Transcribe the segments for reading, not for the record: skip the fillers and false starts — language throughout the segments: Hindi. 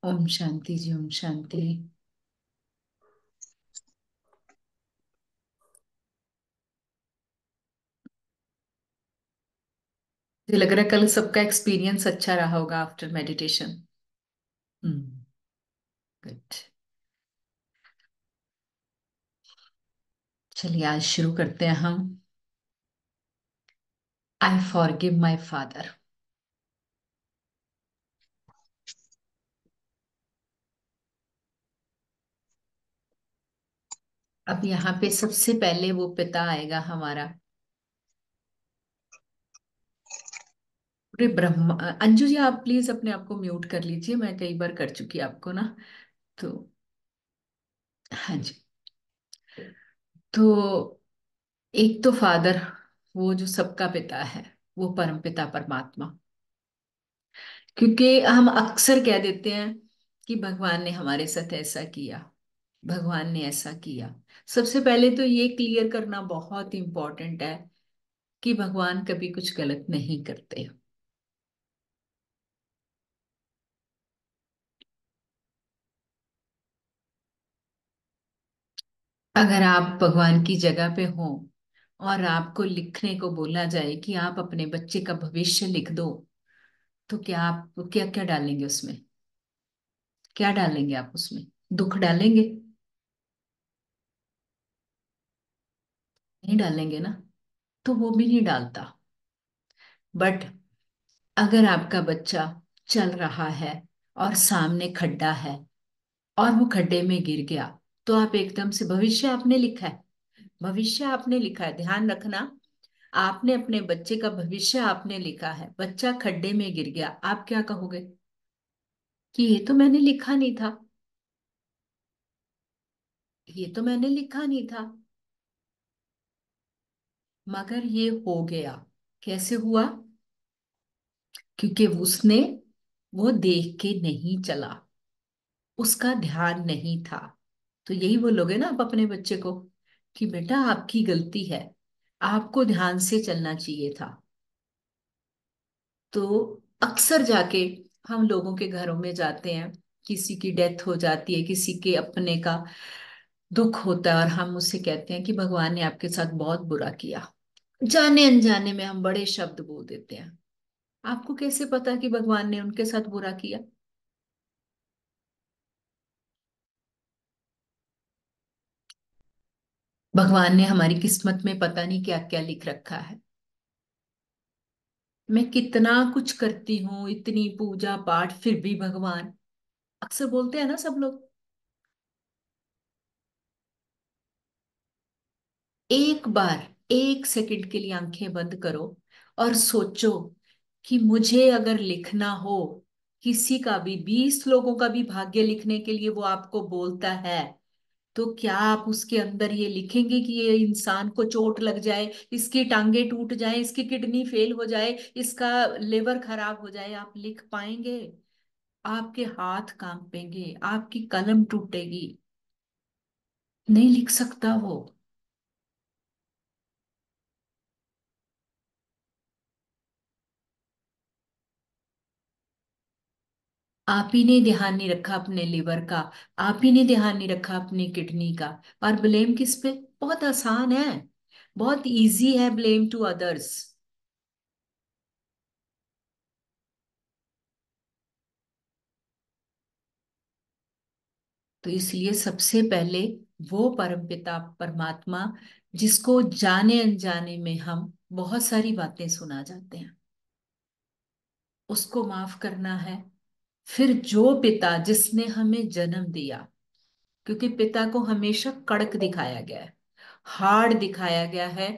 ओम शांति जी, ओम शांति। मुझे लग रहा है कल सबका एक्सपीरियंस अच्छा रहा होगा आफ्टर मेडिटेशन। हम्म। गुड। चलिए आज शुरू करते हैं हम। I forgive my father. अब यहाँ पे सबसे पहले वो पिता आएगा हमारा। पूरे ब्रह्मा। अंजू जी आप प्लीज अपने आप को म्यूट कर लीजिए, मैं कई बार कर चुकी आपको ना। तो हाँ जी। तो एक तो फादर, वो जो सबका पिता है, वो परम पिता परमात्मा। क्योंकि हम अक्सर कह देते हैं कि भगवान ने हमारे साथ ऐसा किया, भगवान ने ऐसा किया। सबसे पहले तो ये क्लियर करना बहुत इंपॉर्टेंट है कि भगवान कभी कुछ गलत नहीं करते। अगर आप भगवान की जगह पे हो और आपको लिखने को बोला जाए कि आप अपने बच्चे का भविष्य लिख दो, तो क्या आप क्या क्या डालेंगे उसमें? क्या डालेंगे आप उसमें? दुख डालेंगे? नहीं डालेंगे ना। तो वो भी नहीं डालता। बट अगर आपका बच्चा चल रहा है और सामने खड्डा है और वो खड्डे में गिर गया, तो आप एकदम से, भविष्य आपने लिखा है, भविष्य आपने लिखा है, ध्यान रखना। आपने अपने बच्चे का भविष्य आपने लिखा है, बच्चा खड्डे में गिर गया, आप क्या कहोगे? कि ये तो मैंने लिखा नहीं था, ये तो मैंने लिखा नहीं था। मगर ये हो गया। कैसे हुआ? क्योंकि उसने, वो देख के नहीं चला, उसका ध्यान नहीं था। तो यही बोलोगे ना आप अपने बच्चे को कि बेटा आपकी गलती है, आपको ध्यान से चलना चाहिए था। तो अक्सर जाके हम लोगों के घरों में जाते हैं, किसी की डेथ हो जाती है, किसी के अपने का दुख होता है, और हम उससे कहते हैं कि भगवान ने आपके साथ बहुत बुरा किया। जाने अनजाने में हम बड़े शब्द बोल देते हैं। आपको कैसे पता कि भगवान ने उनके साथ बुरा किया? भगवान ने हमारी किस्मत में पता नहीं क्या क्या लिख रखा है। मैं कितना कुछ करती हूँ, इतनी पूजा पाठ, फिर भी भगवान। अक्सर बोलते हैं ना सब लोग। एक बार, एक सेकंड के लिए आंखें बंद करो और सोचो कि मुझे अगर लिखना हो, किसी का भी, 20 लोगों का भी भाग्य लिखने के लिए वो आपको बोलता है, तो क्या आप उसके अंदर ये लिखेंगे कि ये इंसान को चोट लग जाए, इसकी टांगे टूट जाए, इसकी किडनी फेल हो जाए, इसका लिवर खराब हो जाए? आप लिख पाएंगे? आपके हाथ कांपेंगे, आपकी कलम टूटेगी। नहीं लिख सकता वो। आप ही ने ध्यान नहीं रखा अपने लिवर का, आप ही ने ध्यान नहीं रखा अपनी किडनी का। और ब्लेम किस पे? बहुत आसान है, बहुत इजी है ब्लेम टू अदर्स। तो इसलिए सबसे पहले वो परमपिता परमात्मा, जिसको जाने अनजाने में हम बहुत सारी बातें सुना जाते हैं, उसको माफ करना है। फिर जो पिता जिसने हमें जन्म दिया, क्योंकि पिता को हमेशा कड़क दिखाया गया है, हार्ड दिखाया गया है।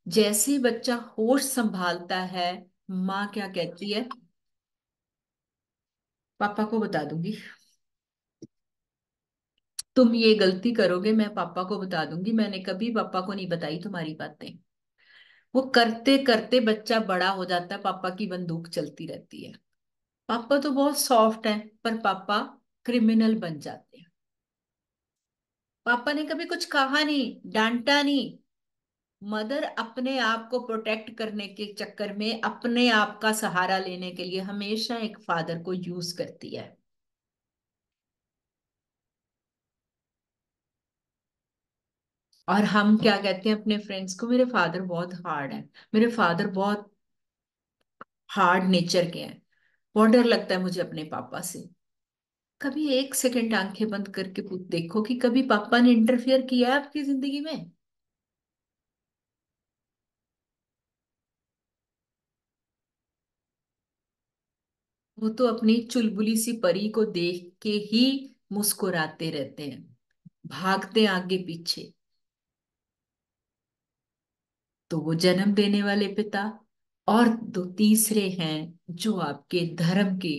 जैसे ही बच्चा होश संभालता है, माँ क्या कहती है? पापा को बता दूंगी, तुम ये गलती करोगे, मैं पापा को बता दूंगी। मैंने कभी पापा को नहीं बताई तुम्हारी बातें। वो करते करते बच्चा बड़ा हो जाता है, पापा की बंदूक चलती रहती है। पापा तो बहुत सॉफ्ट है, पर पापा क्रिमिनल बन जाते हैं। पापा ने कभी कुछ कहा नहीं, डांटा नहीं। मदर अपने आप को प्रोटेक्ट करने के चक्कर में, अपने आप का सहारा लेने के लिए हमेशा एक फादर को यूज करती है। और हम क्या कहते हैं अपने फ्रेंड्स को, मेरे फादर बहुत हार्ड है, मेरे फादर बहुत हार्ड नेचर के हैं। बहुत डर लगता है मुझे अपने पापा से। कभी एक सेकंड आंखें बंद करके देखो कि कभी पापा ने इंटरफियर किया है आपकी जिंदगी में? वो तो अपनी चुलबुली सी परी को देख के ही मुस्कुराते रहते हैं, भागते हैं आगे पीछे। तो वो जन्म देने वाले पिता, और दो तीसरे हैं जो आपके धर्म के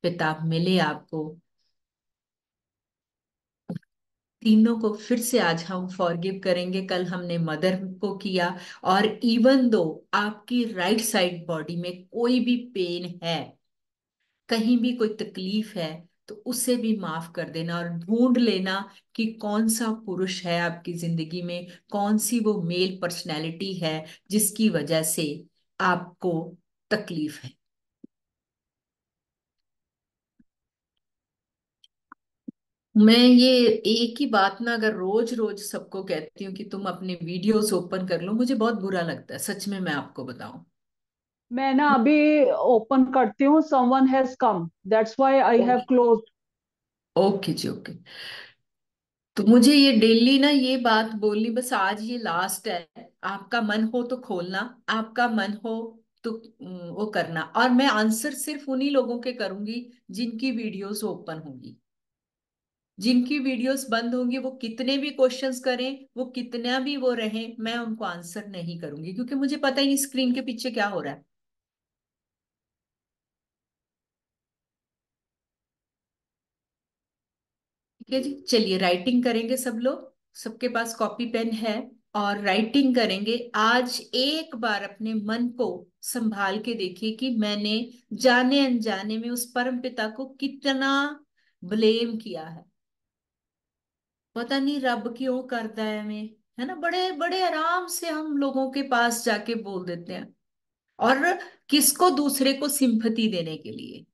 पिता मिले आपको, तीनों को फिर से आज हम फॉरगिव करेंगे। कल हमने मदर को किया। और इवन दो आपकी राइट साइड बॉडी में कोई भी पेन है, कहीं भी कोई तकलीफ है, तो उसे भी माफ कर देना और ढूंढ लेना कि कौन सा पुरुष है आपकी जिंदगी में, कौन सी वो मेल पर्सनैलिटी है जिसकी वजह से आपको तकलीफ है। मैं ये एक ही बात ना अगर रोज रोज सबको कहती हूँ कि तुम अपने वीडियोस ओपन कर लो, मुझे बहुत बुरा लगता है सच में, मैं आपको बताऊं। मैं ना अभी ओपन करती हूँ, someone has come, that's why I have okay. Close. Okay जी, ओके। तो मुझे ये डेली ना ये बात बोलनी, बस आज ये लास्ट है। आपका मन हो तो खोलना, आपका मन हो तो वो करना। और मैं आंसर सिर्फ उन्हीं लोगों के करूंगी जिनकी वीडियोस ओपन होंगी। जिनकी वीडियोस बंद होंगी, वो कितने भी क्वेश्चंस करें, वो कितना भी वो रहें, मैं उनको आंसर नहीं करूंगी, क्योंकि मुझे पता ही नहीं स्क्रीन के पीछे क्या हो रहा है। ठीक है जी, चलिए राइटिंग करेंगे सब लोग, सबके पास कॉपी पेन है। और राइटिंग करेंगे आज। एक बार अपने मन को संभाल के देखिए कि मैंने जाने अनजाने में उस परम पिता को कितना ब्लेम किया है। पता नहीं रब क्यों करता है हमें, है ना, बड़े बड़े आराम से हम लोगों के पास जाके बोल देते हैं। और किसको? दूसरे को सिंपथी देने के लिए।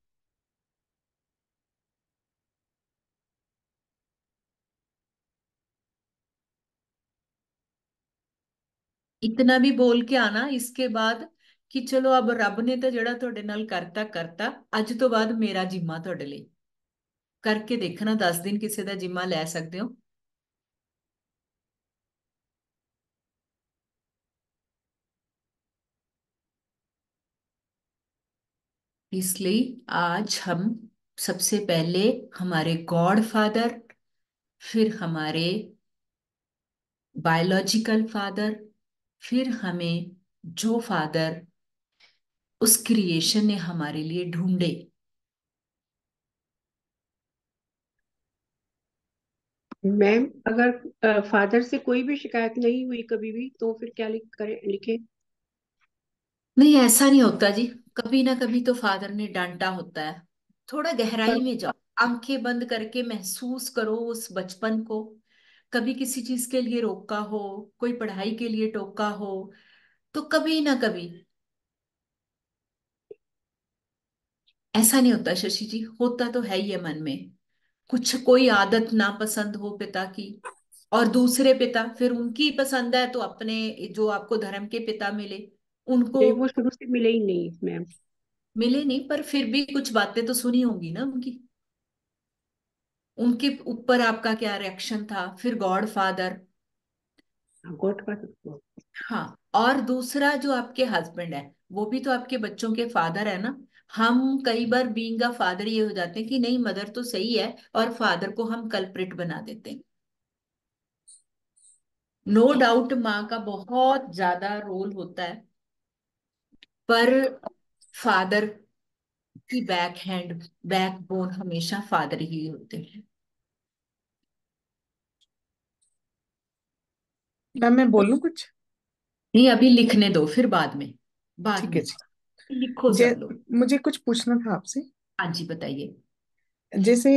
इतना भी बोल के आना इसके बाद कि चलो अब रब ने तो जड़ा ਤੁਹਾਡੇ ਨਾਲ करता करता, ਅੱਜ ਤੋਂ ਬਾਅਦ मेरा जिम्मा ਤੁਹਾਡੇ ਲਈ। करके देखना, 10 दिन किसी का जिम्मा ले सकते हो। इसलिए आज हम सबसे पहले हमारे गॉड फादर, फिर हमारे बायोलॉजिकल फादर, फिर हमें जो फादर उस क्रिएशन ने हमारे लिए ढूंढे। मैम, अगर फादर से कोई भी शिकायत नहीं हुई कभी भी, तो फिर क्या लिखे? नहीं, ऐसा नहीं होता जी। कभी ना कभी तो फादर ने डांटा होता है। थोड़ा पर गहराई में जाओ, आंखें बंद करके महसूस करो उस बचपन को। कभी किसी चीज के लिए रोका हो, कोई पढ़ाई के लिए टोका हो, तो कभी ना कभी। ऐसा नहीं होता शशि जी, होता तो है ही है मन में। कुछ कोई आदत ना पसंद हो पिता की, और दूसरे पिता फिर उनकी पसंद है तो अपने जो आपको धर्म के पिता मिले उनको नहीं, वो शुरू से मिले ही नहीं मैम। मिले नहीं, पर फिर भी कुछ बातें तो सुनी होंगी ना उनकी। उनके ऊपर आपका क्या रिएक्शन था? फिर गॉड फादर। God father. हाँ, और दूसरा जो आपके हस्बैंड है, वो भी तो आपके बच्चों के फादर है ना। हम कई बार बीइंग अ फादर ये हो जाते हैं कि नहीं मदर तो सही है, और फादर को हम कल्प्रिट बना देते हैं। नो डाउट माँ का बहुत ज्यादा रोल होता है, पर फादर की बैक हैंड, बैकबोन हमेशा फादर ही होते हैं। मैम मैं बोलूं कुछ? नहीं, अभी लिखने दो, फिर बाद ठीक है में जी। लिखो जे सब लोग। मुझे कुछ पूछना था आपसे। हाँ जी, बताइए। जैसे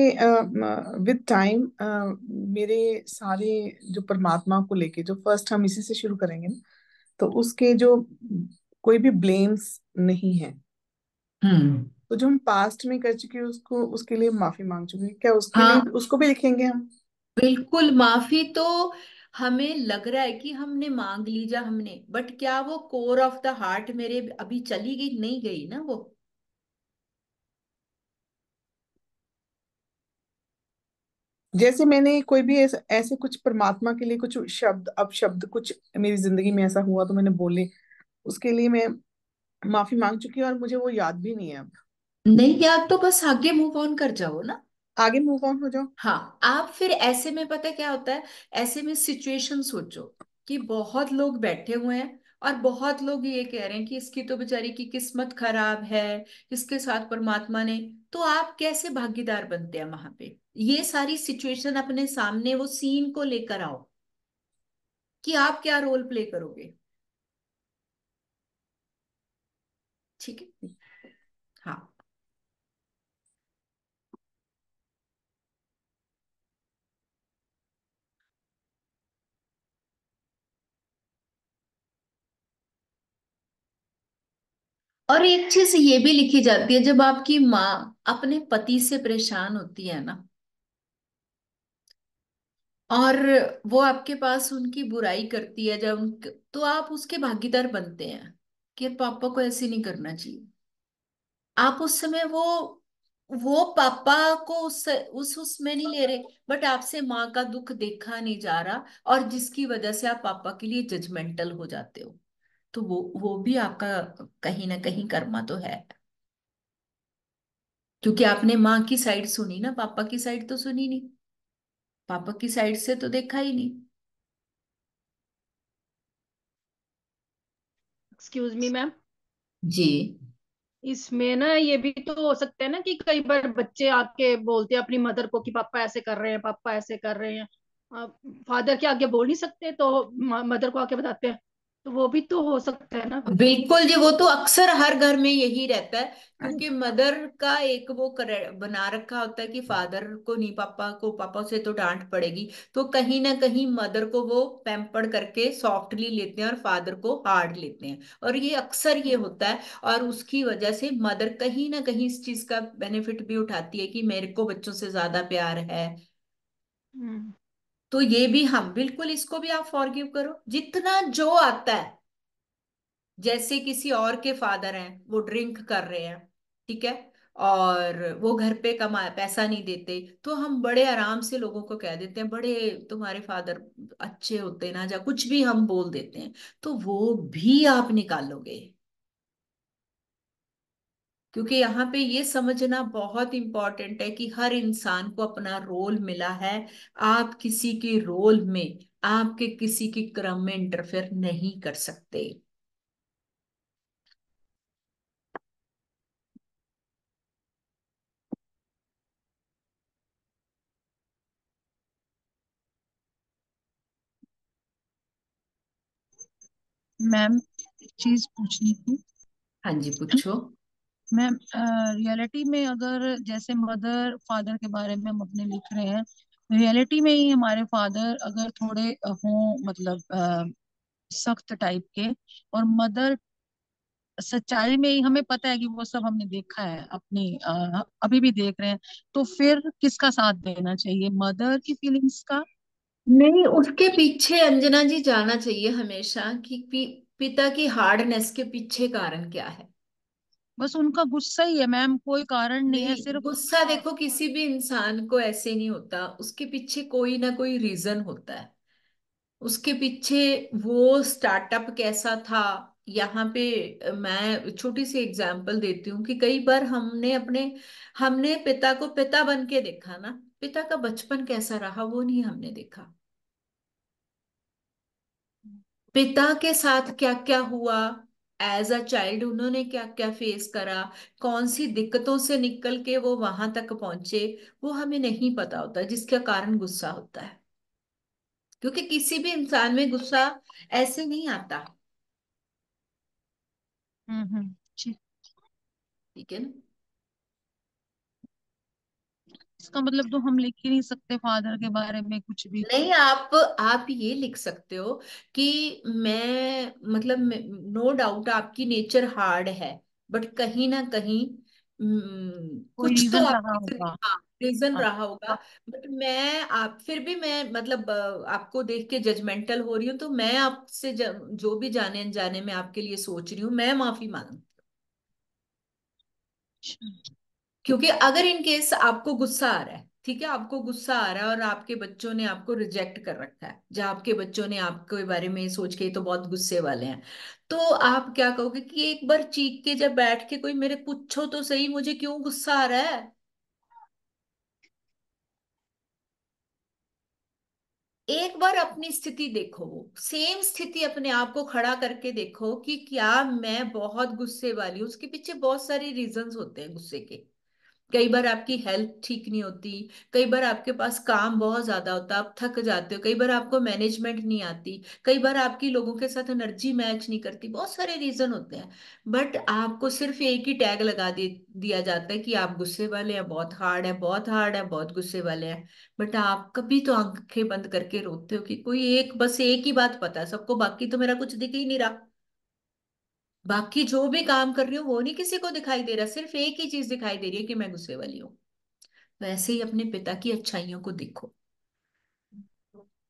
विद टाइम मेरे सारे जो परमात्मा को लेके, जो फर्स्ट हम इसी से शुरू करेंगे ना, तो उसके जो कोई भी ब्लेम्स नहीं है, हम्म। तो जो हम पास्ट में कर चुके हैं उसको, उसके लिए माफी मांग चुके हैं, क्या उसके लिए हाँ, उसको भी लिखेंगे हम? बिल्कुल माफी तो हमें लग रहा है कि हमने मांग लीजा हमने, बट क्या वो कोर ऑफ द हार्ट मेरे अभी चली गई? नहीं गई ना वो। जैसे मैंने कोई भी ऐसे कुछ परमात्मा के लिए कुछ शब्द, अब शब्द कुछ मेरी जिंदगी में ऐसा हुआ तो मैंने बोले, उसके लिए मैं माफी मांग चुकी हूँ और मुझे वो याद भी नहीं है अब। नहीं याद तो बस आगे मूव ऑन कर जाओ ना। आगे मूव ऑन हो जाओ। हाँ, आप फिर ऐसे में पता है क्या होता है, ऐसे में सिचुएशन सोचो कि बहुत लोग बैठे हुए हैं और बहुत लोग ये कह रहे हैं कि इसकी तो बेचारी की किस्मत खराब है, इसके साथ परमात्मा ने। तो आप कैसे भागीदार बनते हैं वहां पे? ये सारी सिचुएशन अपने सामने वो सीन को लेकर आओ कि आप क्या रोल प्ले करोगे। ठीक है। हाँ। और एक चीज ये भी लिखी जाती है, जब आपकी माँ अपने पति से परेशान होती है ना, और वो आपके पास उनकी बुराई करती है, जब तो आप उसके भागीदार बनते हैं कि यार पापा को ऐसे नहीं करना चाहिए। आप उस समय वो पापा को उस उसमें नहीं ले रहे, बट आपसे माँ का दुख देखा नहीं जा रहा, और जिसकी वजह से आप पापा के लिए जजमेंटल हो जाते हो। तो वो भी आपका कहीं ना कहीं कर्मा तो है, क्योंकि आपने माँ की साइड सुनी ना, पापा की साइड तो सुनी नहीं, पापा की साइड से तो देखा ही नहीं। एक्सक्यूज मी मैम, जी। इसमें ना ये भी तो हो सकता है ना कि कई बार बच्चे आके बोलते हैं अपनी मदर को कि पापा ऐसे कर रहे हैं, पापा ऐसे कर रहे हैं। फादर के आगे बोल नहीं सकते तो मदर को आके बताते हैं, तो वो भी तो हो सकता है ना फिर। बिल्कुल जी, वो तो अक्सर हर घर में यही रहता है, क्योंकि मदर का एक वो बना रखा होता है कि फादर को नहीं, पापा को, पापा से तो डांट पड़ेगी, तो कहीं ना कहीं मदर को वो पैम्पर्ड करके सॉफ्टली लेते हैं और फादर को हार्ड लेते हैं, और ये अक्सर ये होता है। और उसकी वजह से मदर कहीं ना कहीं इस चीज का बेनिफिट भी उठाती है कि मेरे को बच्चों से ज्यादा प्यार है। हम्म। तो ये भी हम बिल्कुल, इसको भी आप फॉरगिव करो जितना जो आता है। जैसे किसी और के फादर हैं, वो ड्रिंक कर रहे हैं, ठीक है, और वो घर पे कमा पैसा नहीं देते, तो हम बड़े आराम से लोगों को कह देते हैं बड़े तुम्हारे फादर अच्छे होते ना, या कुछ भी हम बोल देते हैं, तो वो भी आप निकालोगे। क्योंकि यहाँ पे ये समझना बहुत इंपॉर्टेंट है कि हर इंसान को अपना रोल मिला है। आप किसी के रोल में, आपके किसी के क्रम में इंटरफेयर नहीं कर सकते। मैम एक चीज पूछनी थी। हाँ जी, पूछो। मैम रियलिटी में अगर जैसे मदर फादर के बारे में हम अपने लिख रहे हैं, रियलिटी में ही हमारे फादर अगर थोड़े हों मतलब सख्त टाइप के, और मदर सच्चाई में ही हमें पता है कि वो सब हमने देखा है अपनी अभी भी देख रहे हैं, तो फिर किसका साथ देना चाहिए, मदर की फीलिंग्स का? नहीं, उसके पीछे अंजना जी जाना चाहिए हमेशा कि पिता की हार्डनेस के पीछे कारण क्या है। बस उनका गुस्सा ही है मैम, कोई कारण नहीं है, नहीं, सिर्फ गुस्सा देखो किसी भी इंसान को ऐसे नहीं होता, उसके पीछे कोई ना कोई रीजन होता है। उसके पीछे वो स्टार्टअप कैसा था। यहाँ पे मैं छोटी सी एग्जांपल देती हूँ कि कई बार हमने पिता को पिता बन के देखा ना, पिता का बचपन कैसा रहा वो नहीं हमने देखा। पिता के साथ क्या क्या हुआ, एज अ चाइल्ड उन्होंने क्या क्या फेस करा, कौन सी दिक्कतों से निकल के वो वहां तक पहुंचे, वो हमें नहीं पता होता, जिसका कारण गुस्सा होता है। क्योंकि किसी भी इंसान में गुस्सा ऐसे नहीं आता। ठीक। ठीक है ना? इसका मतलब तो हम लिख ही नहीं सकते फादर के बारे में कुछ भी? नहीं, आप ये लिख सकते हो कि मैं मतलब, नो डाउट आपकी नेचर हार्ड है, बट कहीं ना कहीं कोई कुछ तो रीजन रहा आपकी होगा। हाँ, रीजन हाँ, रहा होगा। बट मैं आप फिर भी मैं मतलब आपको देख के जजमेंटल हो रही हूँ, तो मैं आपसे जो भी जाने अनजाने में आपके लिए सोच रही हूँ, मैं माफी मांग, अच्छा। क्योंकि अगर इन केस आपको गुस्सा आ रहा है, ठीक है, आपको गुस्सा आ रहा है और आपके बच्चों ने आपको रिजेक्ट कर रखा है, जहाँ आपके बच्चों ने आपके बारे में सोच के ये तो बहुत गुस्से वाले हैं, तो आप क्या कहोगे कि एक बार चीख के जब बैठ के कोई मेरे पूछो तो सही मुझे क्यों गुस्सा आ रहा है। एक बार अपनी स्थिति देखो, सेम स्थिति अपने आप को खड़ा करके देखो कि क्या मैं बहुत गुस्से वाली हूँ। उसके पीछे बहुत सारे रीजंस होते हैं गुस्से के। कई बार आपकी हेल्थ ठीक नहीं होती, कई बार आपके पास काम बहुत ज्यादा होता है, आप थक जाते हो, कई बार आपको मैनेजमेंट नहीं आती, कई बार आपकी लोगों के साथ एनर्जी मैच नहीं करती, बहुत सारे रीजन होते हैं। बट आपको सिर्फ एक ही टैग लगा दिया जाता है कि आप गुस्से वाले हैं, बहुत हार्ड है, बहुत हार्ड है, बहुत गुस्से वाले हैं। बट आप कभी तो आंखें बंद करके रोते हो कि कोई एक, बस एक ही बात पता है सबको, बाकी तो मेरा कुछ दिख ही नहीं रहा, बाकी जो भी काम कर रही हूँ वो नहीं किसी को दिखाई दे रहा, सिर्फ एक ही चीज दिखाई दे रही है कि मैं गुस्से वाली हूँ। वैसे ही अपने पिता की अच्छाइयों को देखो।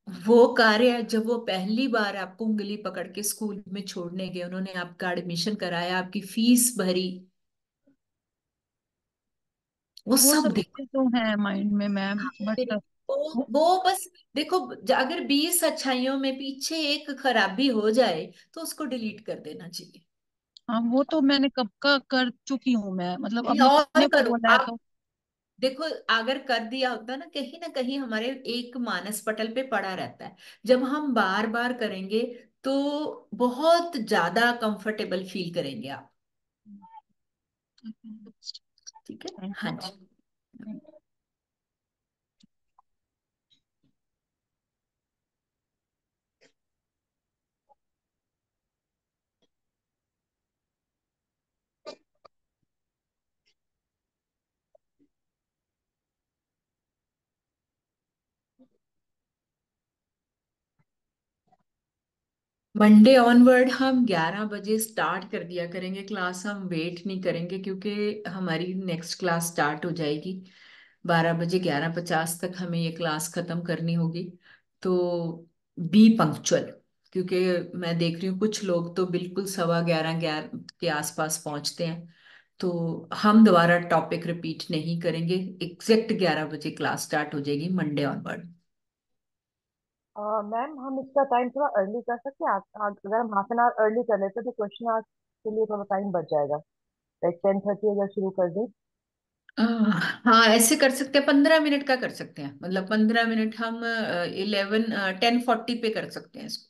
वो कार्य जब वो पहली बार आपको उंगली पकड़ के स्कूल में छोड़ने गए, उन्होंने आपका एडमिशन कराया, आपकी फीस भरी, वो वो सब सब देखो। चीजें तो है माइंड में मैम, फिर बट वो बस देखो, अगर 20 अच्छाइयों में पीछे एक खराबी हो जाए तो उसको डिलीट कर देना चाहिए। हाँ, वो तो मैंने कब का कर चुकी हूँ मैं, मतलब नहीं, और अपने को करो बोला है आप। तो। देखो, अगर कर दिया होता ना कहीं हमारे एक मानस पटल पे पड़ा रहता है, जब हम बार बार करेंगे तो बहुत ज्यादा कंफर्टेबल फील करेंगे आप। ठीक है, थैंक हाँ जी। यू। मंडे ऑनवर्ड हम 11 बजे स्टार्ट कर दिया करेंगे क्लास, हम वेट नहीं करेंगे क्योंकि हमारी नेक्स्ट क्लास स्टार्ट हो जाएगी 12 बजे, 11:50 तक हमें ये क्लास खत्म करनी होगी। तो बी पंक्चुअल, क्योंकि मैं देख रही हूँ कुछ लोग तो बिल्कुल 11:15 11 के आसपास पहुंचते हैं। तो हम दोबारा टॉपिक रिपीट नहीं करेंगे, एग्जैक्ट 11 बजे क्लास स्टार्ट हो जाएगी मंडे ऑनवर्ड। मैम हम इसका टाइम थोड़ा अर्ली कर सकते हैं? अगर हम हाफ एन आवर अर्ली कर लेते तो क्वेश्चन आवर्स के लिए थोड़ा टाइम बच जाएगा। लाइक 10:30 अगर शुरू कर दें। हाँ, ऐसे कर सकते हैं, 15 मिनट का कर सकते हैं, मतलब 15 मिनट हम 10:40 पे कर सकते हैं इसको।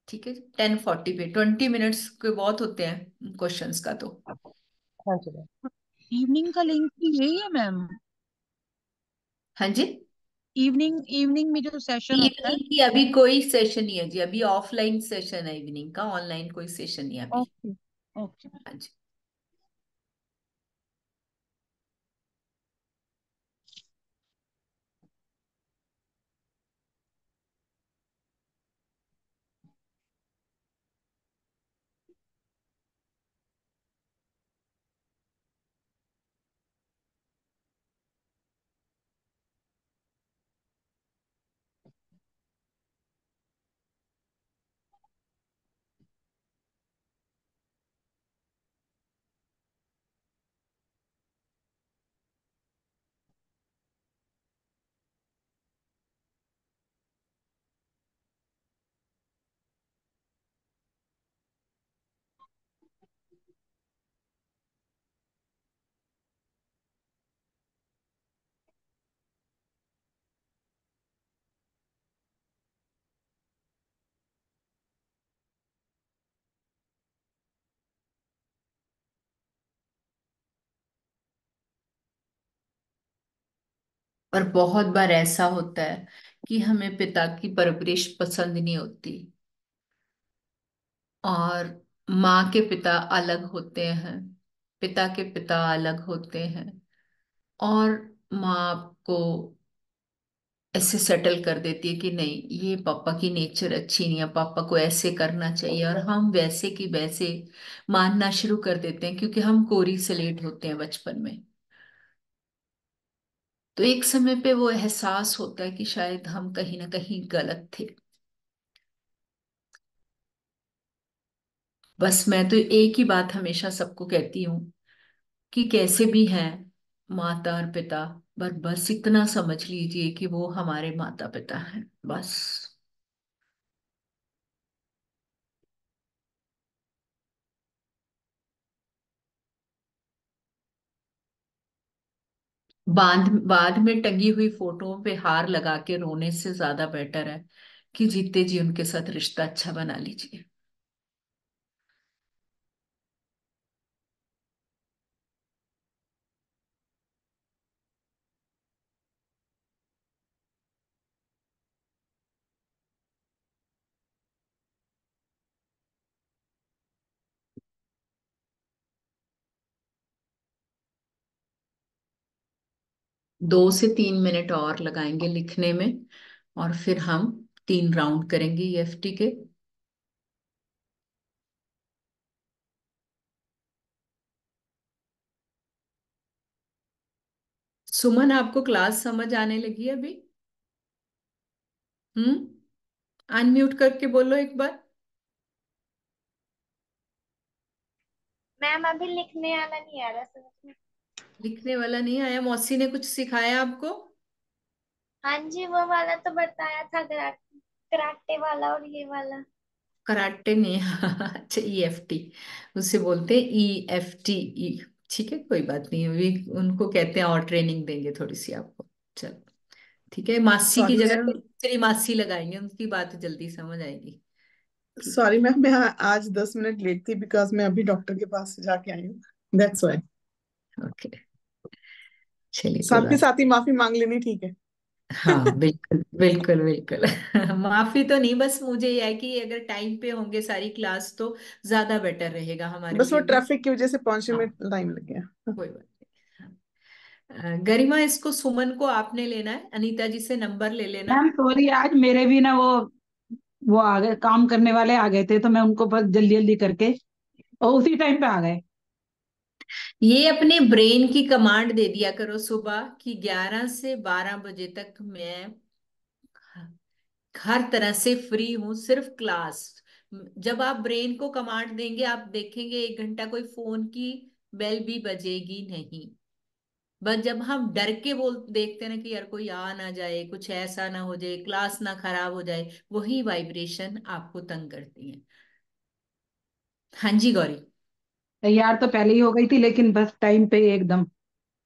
ठीक है, 10:40 पे, 20 मिनट्स के बहुत होते हैं क्वेश्चंस का तो। हाँ जी मैम। इवनिंग का लिंक भी यही है मैम? हाँ जी। इवनिंग इवनिंग में जो सेशन होता है? इवनिंग की अभी कोई सेशन नहीं है जी, अभी ऑफलाइन सेशन है इवनिंग का, ऑनलाइन कोई सेशन नहीं है अभी। Okay, okay. हाँ जी। और बहुत बार ऐसा होता है कि हमें पिता की परवरिश पसंद नहीं होती, और माँ के पिता अलग होते हैं, पिता के पिता अलग होते हैं, और माँ को ऐसे सेटल कर देती है कि नहीं, ये पापा की नेचर अच्छी नहीं है, पापा को ऐसे करना चाहिए, और हम वैसे की वैसे मानना शुरू कर देते हैं क्योंकि हम कोरी सलेट होते हैं बचपन में। तो एक समय पे वो एहसास होता है कि शायद हम कहीं ना कहीं गलत थे। बस मैं तो एक ही बात हमेशा सबको कहती हूँ कि कैसे भी हैं माता और पिता, पर बस इतना समझ लीजिए कि वो हमारे माता पिता हैं बस। बाद में टंगी हुई फोटोओं पे हार लगा के रोने से ज्यादा बेटर है कि जीते जी उनके साथ रिश्ता अच्छा बना लीजिए। 2 से 3 मिनट और लगाएंगे लिखने में, और फिर हम 3 राउंड करेंगे ईएफटी के। सुमन, आपको क्लास समझ आने लगी है अभी? हम्म। अनम्यूट करके बोलो एक बार। मैम अभी लिखने वाला नहीं आ रहा समझ में। लिखने वाला नहीं आया? मौसी ने कुछ सिखाया आपको? हाँ जी, वो वाला तो बताया था, कराटे वाला और ये वाला। कराटे नहीं अच्छा, ईएफटी उसे बोलते हैं, ईएफटी। ठीक है, कोई बात नहीं, अभी उनको कहते हैं, और ट्रेनिंग देंगे थोड़ी सी आपको। चलो ठीक है, मासी की सॉरी जगह मैम, दूसरी मासी लगाएंगे, उनकी बात जल्दी समझ आएगी। ठीक है। सॉरी मैम, मैं आज 10 मिनट लेट थी बिकॉज मैं अभी डॉक्टर के पास से जाके आई हूँ, दैट्स वाई। ओके, चलिए कोई साथ के बात। साथ ही माफी मांग लेनी, ठीक है? हाँ बिल्कुल बिल्कुल बिल्कुल माफी तो नहीं, बस मुझे यह है कि अगर टाइम पे होंगे सारी क्लास तो ज्यादा बेटर रहेगा हमारे बस वो लिए भी। ट्रैफिक की वजह से पहुंचने में हाँ, टाइम लग गया। कोई बात नहीं। हाँ। गरिमा, इसको सुमन को आपने लेना है, अनीता जी से नंबर ले लेना। मैम सॉरी, आज मेरे भी ना वो आ गए, काम करने वाले आ गए थे तो मैं उनको बस जल्दी जल्दी करके और उसी टाइम पे आ गए। ये अपने ब्रेन की कमांड दे दिया करो सुबह कि 11 से 12 बजे तक मैं हर तरह से फ्री हूं, सिर्फ क्लास। जब आप ब्रेन को कमांड देंगे, आप देखेंगे 1 घंटा कोई फोन की बेल भी बजेगी नहीं। बस जब हम डर के बोल देखते हैं ना कि यार कोई आ ना जाए, कुछ ऐसा ना हो जाए, क्लास ना खराब हो जाए, वही वाइब्रेशन आपको तंग करती है। हाँ जी गौरी। तैयार तो पहले ही हो गई थी लेकिन बस टाइम पे एकदम।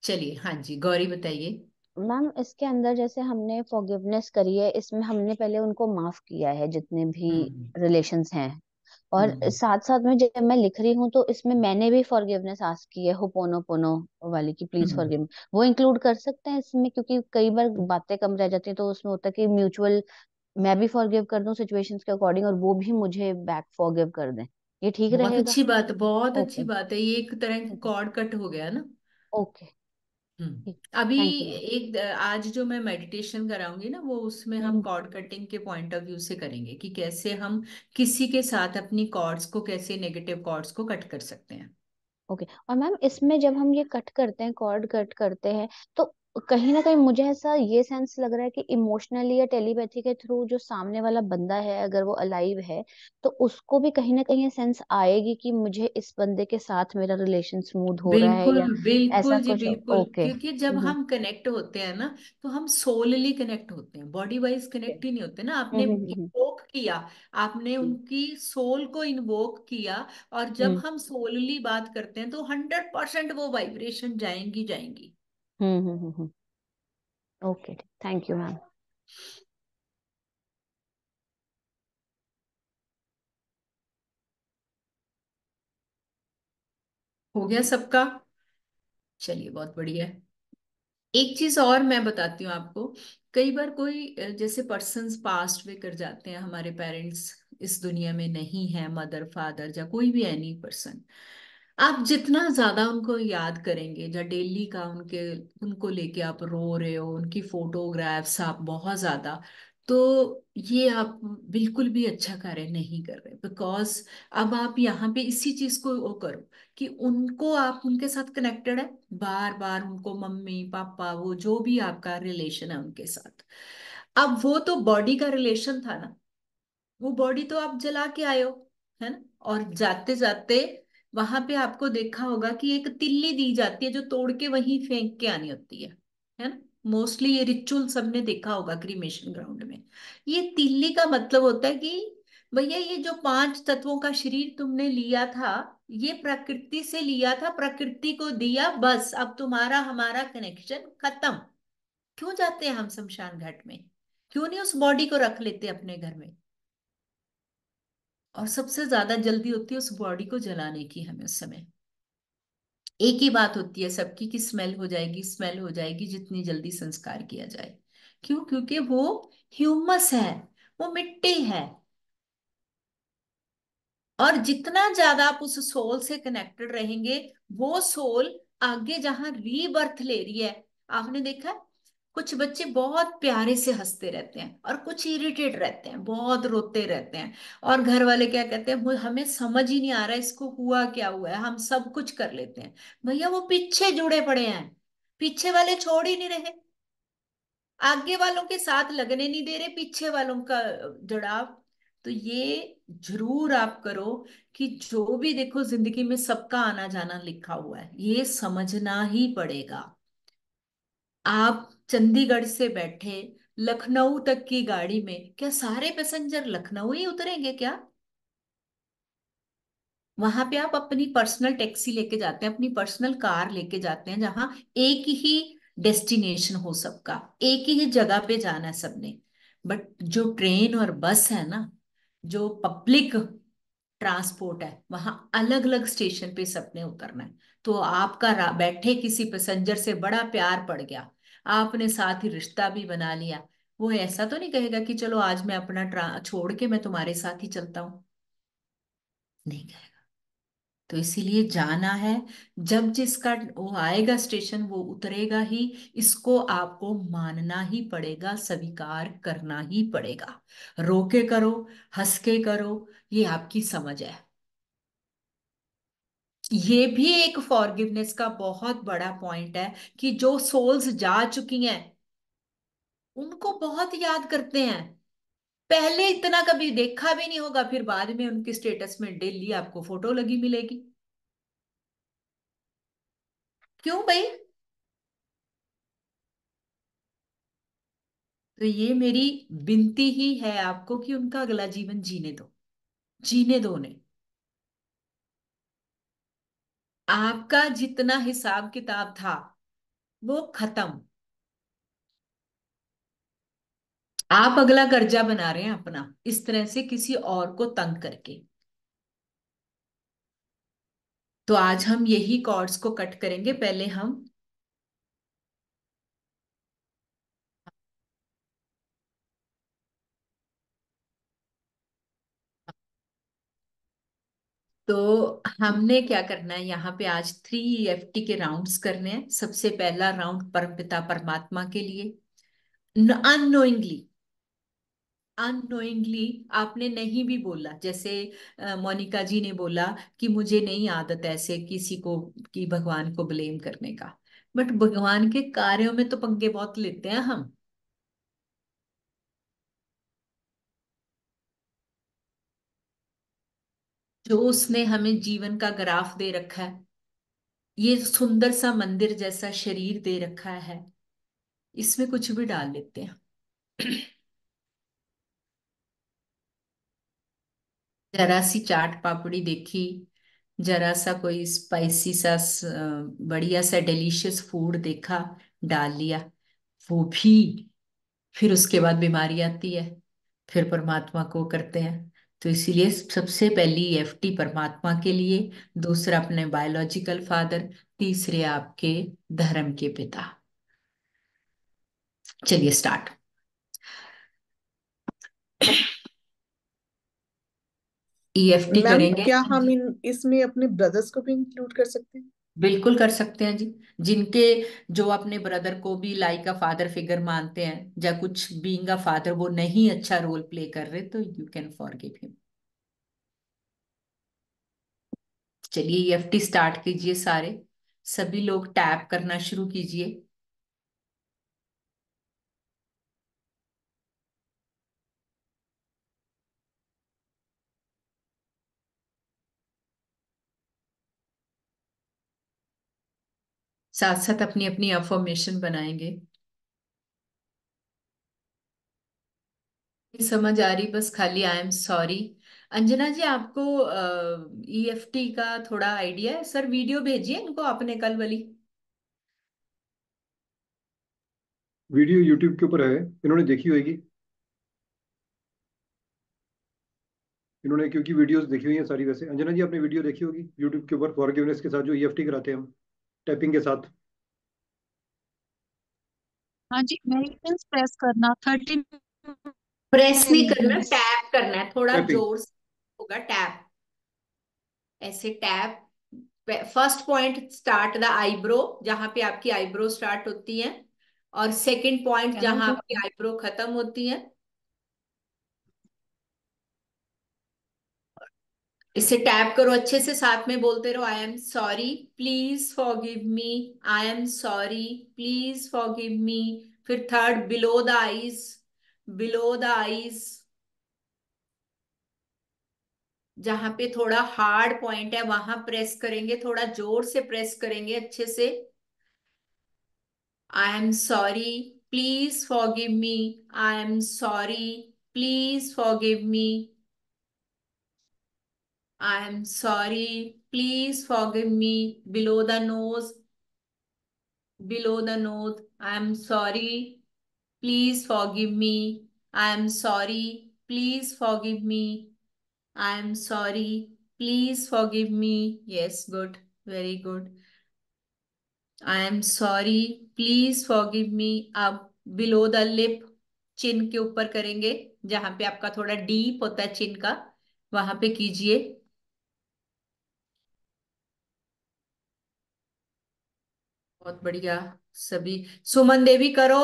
चलिए, हाँ जी गौरी बताइए। मैम इसके अंदर जैसे हमने फॉरगिवनेस करी है, इसमें हमने पहले उनको माफ किया है जितने भी हम्म। रिलेशंस हैं। और हम्म। साथ साथ में जब मैं लिख रही हूँ तो इसमें मैंने भी फॉरगिवनेस आस्क की है, होपोनोपोनो वाली की प्लीज हम्म। फॉरगिव। वो इंक्लूड कर सकते हैं इसमें, क्योंकि कई बार बातें कम रह जाती हैं तो उसमें होता है कि म्यूचुअल मैं भी फॉरगिव कर दूं सिचुएशंस के अकॉर्डिंग और वो भी मुझे बैक फॉरगिव कर दें। ये ठीक बहुत रहेगा? अच्छी बात, बहुत अच्छी ओके। बात है, ये एक तरह की ओके। कॉर्ड कट हो गया ना। ओके। हम्म। ठीक। अभी थैंक यू मैम। एक आज जो मैं मेडिटेशन कराऊंगी ना, वो उसमें हम हम्म। कॉर्ड कटिंग के पॉइंट ऑफ व्यू से करेंगे कि कैसे हम किसी के साथ अपनी कॉर्ड्स को, कैसे नेगेटिव कॉर्ड्स को कट कर सकते हैं। ओके। और मैम इसमें जब हम ये कट करते हैं, कॉर्ड कट करते हैं, तो कहीं ना कहीं मुझे ऐसा ये सेंस लग रहा है कि इमोशनली या टेलीपैथी के थ्रू जो सामने वाला बंदा है, अगर वो अलाइव है, तो उसको भी कहीं ना कहीं ये सेंस आएगी कि मुझे इस बंदे के साथ मेरा रिलेशन स्मूथ हो रहा है, बिल्कुल या ऐसा बिल्कुल जी, कुछ। बिल्कुल, ओके। क्योंकि जब हम कनेक्ट होते हैं ना, तो हम सोलली कनेक्ट होते हैं, बॉडी वाइज कनेक्ट ही नहीं होते ना। आपने हम्म। इन्वोक किया, आपने हम्म। उनकी सोल को इन्वोक किया, और जब हम्म। हम सोलली बात करते हैं तो 100% वो वाइब्रेशन जाएंगी जाएंगी। Okay, thank you ma'am. हो गया सबका? चलिए बहुत बढ़िया है। एक चीज और मैं बताती हूँ आपको। कई बार कोई जैसे पर्सन्स पास्ट वे कर जाते हैं, हमारे पेरेंट्स इस दुनिया में नहीं है, मदर फादर या कोई भी एनी पर्सन, आप जितना ज्यादा उनको याद करेंगे, या डेली का उनके उनको लेके आप रो रहे हो, उनकी फोटोग्राफ्स आप बहुत ज्यादा, तो ये आप बिल्कुल भी अच्छा कार्य नहीं कर रहे, बिकॉज अब आप यहाँ पे इसी चीज को वो करो कि उनको, आप उनके साथ कनेक्टेड है, बार बार उनको मम्मी पापा वो जो भी आपका रिलेशन है उनके साथ। अब वो तो बॉडी का रिलेशन था ना, वो बॉडी तो आप जला के आए हो, है ना। और जाते जाते वहां पे आपको देखा होगा कि एक तिल्ली दी जाती है जो तोड़ के वहीं फेंक के आनी होती है ना। मोस्टली ये रिचुअल सबने देखा होगा क्रीमेशन ग्राउंड में। ये तिल्ली का मतलब होता है कि भैया ये जो पांच तत्वों का शरीर तुमने लिया था, ये प्रकृति से लिया था, प्रकृति को दिया, बस अब तुम्हारा हमारा कनेक्शन खत्म। क्यों जाते हैं हम शमशान घाट में? क्यों नहीं उस बॉडी को रख लेते अपने घर में? और सबसे ज्यादा जल्दी होती है उस बॉडी को जलाने की हमें उस समय। एक ही बात होती है सबकी कि स्मेल हो जाएगी, स्मेल हो जाएगी, जितनी जल्दी संस्कार किया जाए। क्यों? क्योंकि वो ह्यूमस है, वो मिट्टी है। और जितना ज्यादा आप उस सोल से कनेक्टेड रहेंगे, वो सोल आगे जहां रीबर्थ ले रही है। आपने देखा है, कुछ बच्चे बहुत प्यारे से हंसते रहते हैं और कुछ इरिटेट रहते हैं, बहुत रोते रहते हैं। और घर वाले क्या कहते हैं, हमें समझ ही नहीं आ रहा इसको हुआ क्या हुआ है, हम सब कुछ कर लेते हैं"। भैया वो पीछे जुड़े पड़े हैं, पीछे वाले छोड़ ही नहीं रहे, आगे वालों के साथ लगने नहीं दे रहे पीछे वालों का जुड़ाव। तो ये जरूर आप करो कि जो भी देखो जिंदगी में सबका आना जाना लिखा हुआ है, ये समझना ही पड़ेगा। आप चंडीगढ़ से बैठे लखनऊ तक की गाड़ी में, क्या सारे पैसेंजर लखनऊ ही उतरेंगे क्या? वहां पे आप अपनी पर्सनल टैक्सी लेके जाते हैं, अपनी पर्सनल कार लेके जाते हैं, जहां एक ही डेस्टिनेशन हो सबका, एक ही जगह पे जाना है सबने। बट जो ट्रेन और बस है ना, जो पब्लिक ट्रांसपोर्ट है, वहां अलग अलग स्टेशन पे सबने उतरना है। तो आपका बैठे किसी पैसेंजर से बड़ा प्यार पड़ गया, आपने साथ ही रिश्ता भी बना लिया, वो ऐसा तो नहीं कहेगा कि चलो आज मैं अपना छोड़ के मैं तुम्हारे साथ ही चलता हूँ, नहीं कहेगा। तो इसीलिए जाना है, जब जिसका वो आएगा स्टेशन वो उतरेगा ही, इसको आपको मानना ही पड़ेगा, स्वीकार करना ही पड़ेगा। रो के करो, हंस के करो, ये आपकी समझ है। ये भी एक फॉरगिवनेस का बहुत बड़ा पॉइंट है कि जो सोल्स जा चुकी हैं उनको बहुत याद करते हैं। पहले इतना कभी देखा भी नहीं होगा, फिर बाद में उनके स्टेटस में डेली आपको फोटो लगी मिलेगी। क्यों भाई? तो ये मेरी विनती ही है आपको कि उनका अगला जीवन जीने दो, जीने दो उन्हें। आपका जितना हिसाब किताब था वो खत्म। आप अगला कर्जा बना रहे हैं अपना, इस तरह से किसी और को तंग करके। तो आज हम यही कॉर्ड्स को कट करेंगे। पहले हम, तो हमने क्या करना है यहाँ पे, आज 3 EFT के राउंड्स करने हैं। सबसे पहला राउंड परमपिता परमात्मा के लिए। अननोइंगली, अननोइंगली आपने नहीं भी बोला, जैसे मोनिका जी ने बोला कि मुझे नहीं आदत ऐसे किसी को कि भगवान को ब्लेम करने का। बट भगवान के कार्यों में तो पंगे बहुत लेते हैं हम। जो उसने हमें जीवन का ग्राफ दे रखा है, ये सुंदर सा मंदिर जैसा शरीर दे रखा है, इसमें कुछ भी डाल लेते हैं। जरा सी चाट पापड़ी देखी, जरा सा कोई स्पाइसी सा बढ़िया सा डिलीशियस फूड देखा, डाल लिया, वो भी। फिर उसके बाद बीमारी आती है, फिर परमात्मा को करते हैं। तो इसीलिए सबसे पहली EFT परमात्मा के लिए, दूसरा अपने बायोलॉजिकल फादर, तीसरे आपके धर्म के पिता। चलिए स्टार्ट। EFT मैम करेंगे। क्या हम इन इसमें अपने ब्रदर्स को भी इंक्लूड कर सकते हैं? बिल्कुल कर सकते हैं जी। जिनके, जो अपने ब्रदर को भी लाइक अ फादर फिगर मानते हैं, या कुछ बीइंग अ फादर वो नहीं अच्छा रोल प्ले कर रहे, तो यू कैन फॉरगिव हिम। चलिए ईएफटी स्टार्ट कीजिए सारे, सभी लोग टैप करना शुरू कीजिए। साथ साथ अपनी अपनी अफर्मेशन बनाएंगे। समझ आ रही, बस खाली आई एम सॉरी। अंजना जी, आपको ईएफटी का थोड़ा आइडिया है? सर वीडियो भेजिए इनको आपने कल वाली। वीडियो यूट्यूब के ऊपर है, इन्होंने देखी होगी। इन्होंने क्योंकि वीडियोस देखी हुई हैं सारी। वैसे अंजना जी आपने वीडियो देखी होगी यूट्यूब के ऊपर फॉरगिवनेस के साथ, जो ईएफटी कराते हैं हम टैपिंग के साथ। हाँ जी, मेडिटेशन प्रेस करना 30 प्रेस नहीं करना, मिनट्स। टैप करना है, थोड़ा टैपिंग। जोर से होगा टैप। ऐसे tap. First point start the eyebrow, जहां पे आपकी आईब्रो स्टार्ट होती है, और सेकंड पॉइंट कैन आई जहां डू? आपकी आईब्रो खत्म होती है। इसे टैप करो अच्छे से, साथ में बोलते रहो I am sorry, please forgive me, I am sorry, please forgive me. फिर third, below the eyes, below the eyes, जहां पे थोड़ा हार्ड पॉइंट है वहां प्रेस करेंगे, थोड़ा जोर से प्रेस करेंगे अच्छे से। आई am sorry, please forgive me, I am sorry, please forgive me, I am sorry, please forgive me. Below the nose, below the nose, I am sorry, please forgive me. I am sorry, please forgive me. I am sorry, please forgive me. Yes, good, very good. I am sorry, please forgive me. अब below the lip, चिन के ऊपर करेंगे, जहां पे आपका थोड़ा डीप होता है चिन का, वहां पे कीजिए। बहुत बढ़िया। सभी, सुमन देवी करो।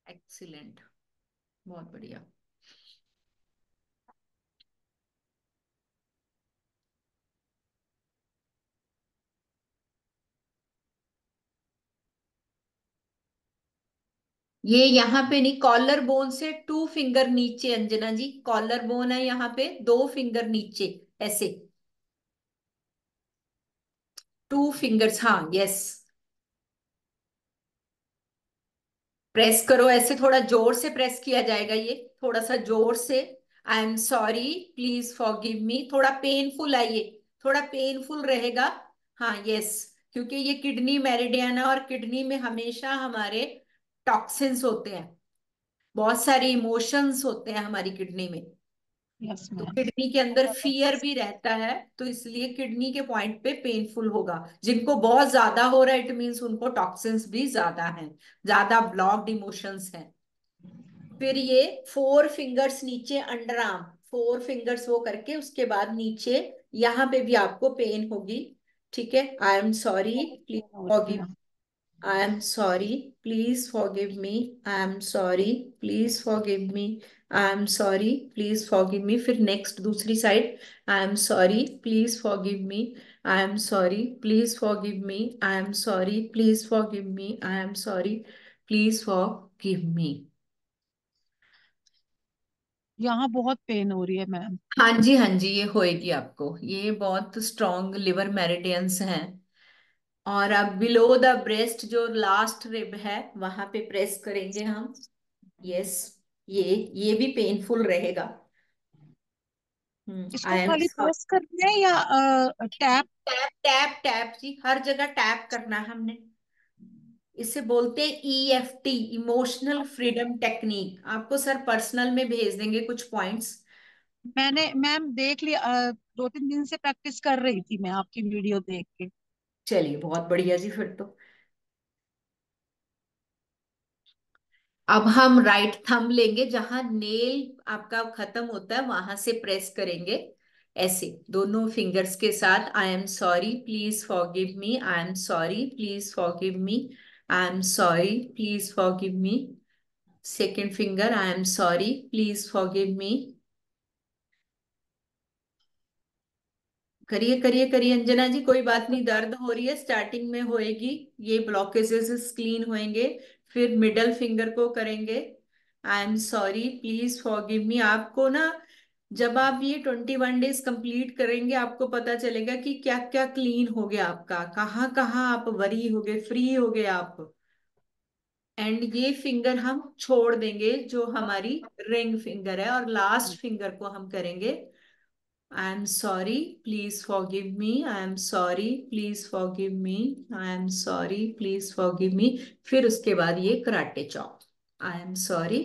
एक्सीलेंट, बहुत बढ़िया। ये यहाँ पे नहीं, कॉलर बोन से 2 फिंगर नीचे, अंजना जी कॉलर बोन है यहाँ पे, 2 फिंगर नीचे, ऐसे 2 फिंगर्स, हाँ यस। प्रेस करो ऐसे, थोड़ा जोर से प्रेस किया जाएगा ये, थोड़ा सा जोर से। आई एम सॉरी, प्लीज फॉरगिव मी, थोड़ा पेनफुल है ये, थोड़ा पेनफुल रहेगा। हाँ यस, क्योंकि ये किडनी मेरिडियन है, और किडनी में हमेशा हमारे टॉक्सिन्स होते हैं, बहुत सारे इमोशंस होते हैं हमारी किडनी में। यस तो मैम। किडनी के अंदर फियर भी रहता है, तो इसलिए किडनी के पॉइंट पे पेनफुल होगा। जिनको बहुत ज्यादा हो रहा है, इट मीन्स उनको टॉक्सिन्स भी ज्यादा हैं, ज्यादा ब्लॉक्ड इमोशंस हैं। फिर ये 4 फिंगर्स नीचे अंडर आर्म, 4 फिंगर्स वो करके उसके बाद नीचे, यहाँ पे भी आपको पेन होगी। ठीक है, आई एम सॉरी, प्लीज हो रही फॉरगिव, है। I am sorry, please forgive me. I am sorry, please forgive me. I am sorry, please forgive me. फिर नेक्स्ट दूसरी side, I am sorry, please forgive me. I am sorry, please forgive me. I am sorry, please forgive me. I am sorry, please forgive me. यहाँ बहुत पेन हो रही है मैम। हाँ जी हाँ जी, ये होएगी आपको, ये बहुत स्ट्रॉन्ग लिवर मेरिडियंस हैं। और अब बिलो द ब्रेस्ट, जो लास्ट रिब है वहां पे प्रेस करेंगे हम। यस, ये भी पेनफुल रहेगा। इसको आई एम खाली सॉरी। प्रेस करना है या टैप? टैप टैप टैप जी, हर जगह टैप करना है हमने। इसे बोलते हैं ईएफटी, इमोशनल फ्रीडम टेक्निक। आपको सर पर्सनल में भेज देंगे कुछ पॉइंट्स। मैंने मैम देख लिया, 2-3 दिन से प्रैक्टिस कर रही थी मैं आपकी वीडियो देख के। चलिए बहुत बढ़िया जी, फिर तो अब हम राइट थंब लेंगे, जहां नेल आपका खत्म होता है वहां से प्रेस करेंगे, ऐसे दोनों फिंगर्स के साथ। आई am sorry, please forgive me, I am sorry, please forgive me, I am sorry, please forgive me. Second finger, I am sorry, please forgive मी। करिए करिए करिए अंजना जी, कोई बात नहीं, दर्द हो रही है, स्टार्टिंग में होएगी, ये ब्लॉकेजेस क्लीन होएंगे। फिर मिडल फिंगर को करेंगे, आई एम सॉरी, प्लीज फॉरगिव मी। आपको ना, जब आप ये 21 डेज कंप्लीट करेंगे, आपको पता चलेगा कि क्या क्या क्लीन हो गया आपका, कहाँ कहाँ आप वरी हो गए, फ्री हो गए आप। एंड ये फिंगर हम छोड़ देंगे जो हमारी रिंग फिंगर है, और लास्ट फिंगर को हम करेंगे, आई am sorry, please forgive me, I am sorry, please forgive me, I am sorry, please forgive me. फिर उसके बाद ये karate chop, I am sorry,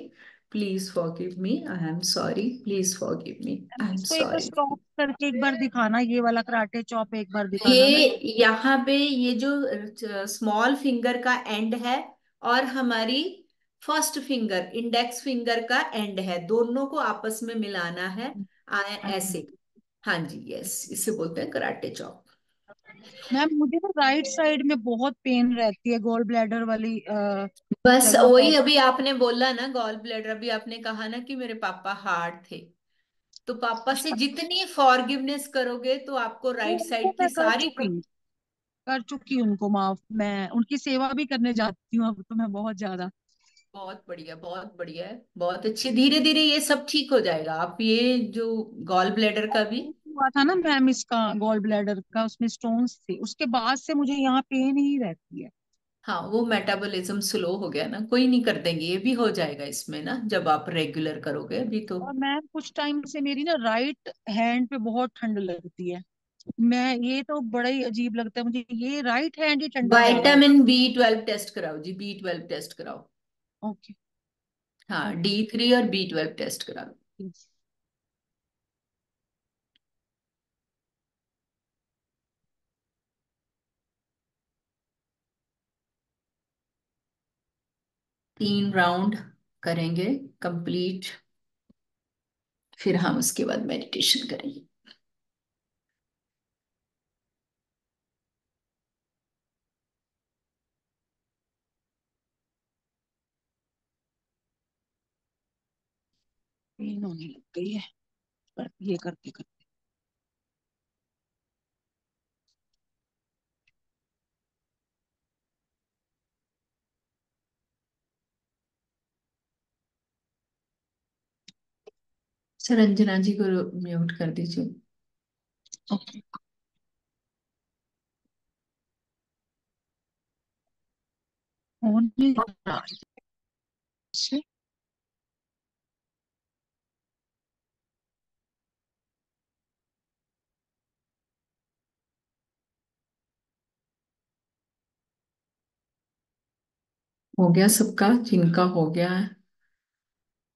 please forgive me, I am sorry, please forgive me, I M इसको एक बार सॉरी। स्टॉप करके एक बार दिखाना, ये वाला कराटे चॉप एक बार दिखाना ना। ये यहाँ पे ये जो स्मॉल फिंगर का एंड है, और हमारी फर्स्ट फिंगर इंडेक्स फिंगर का एंड है, दोनों को आपस में मिलाना है। आए अच्छा ऐसे। हाँ जी, यस, इसे बोलते हैं कराटे चॉप। मैम, मुझे ना राइट साइड में बहुत पेन रहती है, गॉल ब्लैडर वाली बस जगह वही पर। अभी आपने बोला ना, गॉल ब्लैडर, अभी आपने कहा ना कि मेरे पापा हार्ड थे, तो पापा से जितनी फॉरगिवनेस करोगे तो आपको वो राइट उनको साइड की मैं सारी कर चुकी उनको माफ। मैं उनकी सेवा भी करने जाती हूँ अब तो, मैं बहुत ज्यादा। बहुत बढ़िया, बहुत बढ़िया है, बहुत अच्छी। धीरे धीरे ये सब ठीक हो जाएगा। आप ये जो गॉल ब्लैडर का भी, हुआ था ना मैम इसका, गॉल ब्लैडर का, उसमें स्टोन्स थे, उसके बाद से मुझे यहाँ पेन ही रहती है। हाँ, वो मेटाबॉलिज्म स्लो हो गया ना, कोई नहीं, कर देंगे, ये भी हो जाएगा इसमें ना, जब आप रेगुलर करोगे अभी तो। और मैम कुछ टाइम से मेरी ना राइट हैंड पे बहुत ठंड लगती है। मैं, ये तो बड़ा ही अजीब लगता है मुझे, ये राइट हैंड ही ठंडा रह रहा है। विटामिन B12 टेस्ट कराओ जी, B12 टेस्ट कराओ। ओके। हाँ, ओके। D3 और B12 टेस्ट कराओ। 3 राउंड करेंगे कंप्लीट, फिर हम उसके बाद मेडिटेशन करेंगे। पेन होने लग गई है ये करते करते। सर अंजना जी को म्यूट कर दीजिए। ओके। होने लग रहा है। हो गया सबका, जिनका हो गया है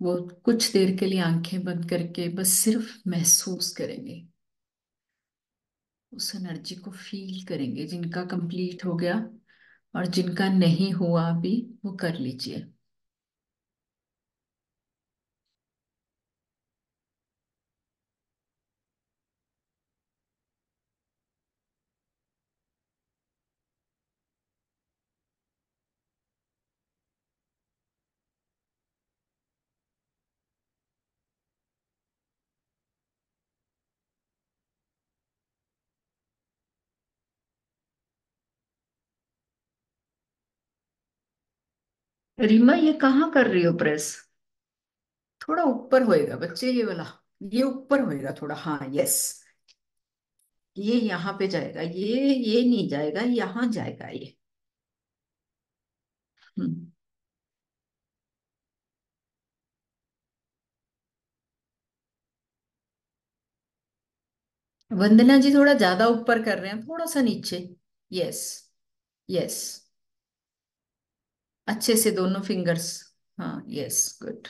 वो कुछ देर के लिए आंखें बंद करके बस सिर्फ महसूस करेंगे, उस एनर्जी को फील करेंगे, जिनका कंप्लीट हो गया। और जिनका नहीं हुआ अभी, वो कर लीजिए। रीमा, ये कहाँ कर रही हो प्रेस? थोड़ा ऊपर होएगा बच्चे, ये वाला, ये ऊपर होएगा थोड़ा, हाँ यस। ये यहाँ पे जाएगा, ये नहीं जाएगा, यहाँ जाएगा ये। हम्म। वंदना जी थोड़ा ज्यादा ऊपर कर रहे हैं, थोड़ा सा नीचे। यस, यस, अच्छे से दोनों फिंगर्स। हाँ यस, गुड।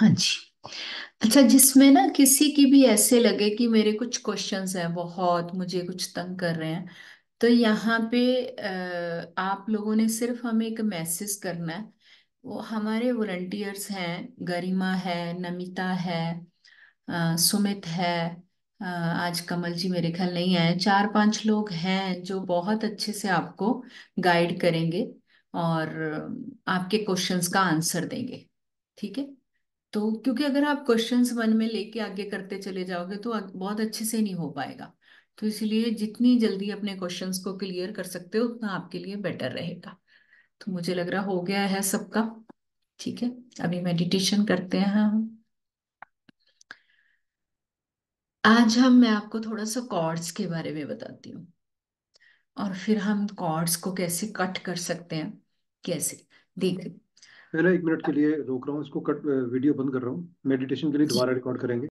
हाँ जी। अच्छा, जिसमें ना किसी की भी ऐसे लगे कि मेरे कुछ क्वेश्चंस हैं, बहुत मुझे कुछ तंग कर रहे हैं, तो यहाँ पे आप लोगों ने सिर्फ हमें एक मैसेज करना है। वो हमारे वॉलंटियर्स हैं, गरिमा है, नमिता है, सुमित है, आज कमल जी मेरे ख्याल नहीं आए, 4-5 लोग हैं जो बहुत अच्छे से आपको गाइड करेंगे और आपके क्वेश्चंस का आंसर देंगे। ठीक है? तो क्योंकि अगर आप क्वेश्चंस मन में लेके आगे करते चले जाओगे तो बहुत अच्छे से नहीं हो पाएगा। तो इसलिए जितनी जल्दी अपने क्वेश्चंस को क्लियर कर सकते हो उतना आपके लिए बेटर रहेगा। तो मुझे लग रहा हो गया है सबका। ठीक है, अभी मेडिटेशन करते हैं हम। आज मैं आपको थोड़ा सा कॉर्ड्स के बारे में बताती हूँ, और फिर हम कॉर्ड्स को कैसे कट कर सकते हैं, कैसे देख। पहले 1 मिनट के लिए रोक रहा हूँ इसको, कट वीडियो बंद कर रहा हूँ, मेडिटेशन के लिए दोबारा रिकॉर्ड करेंगे।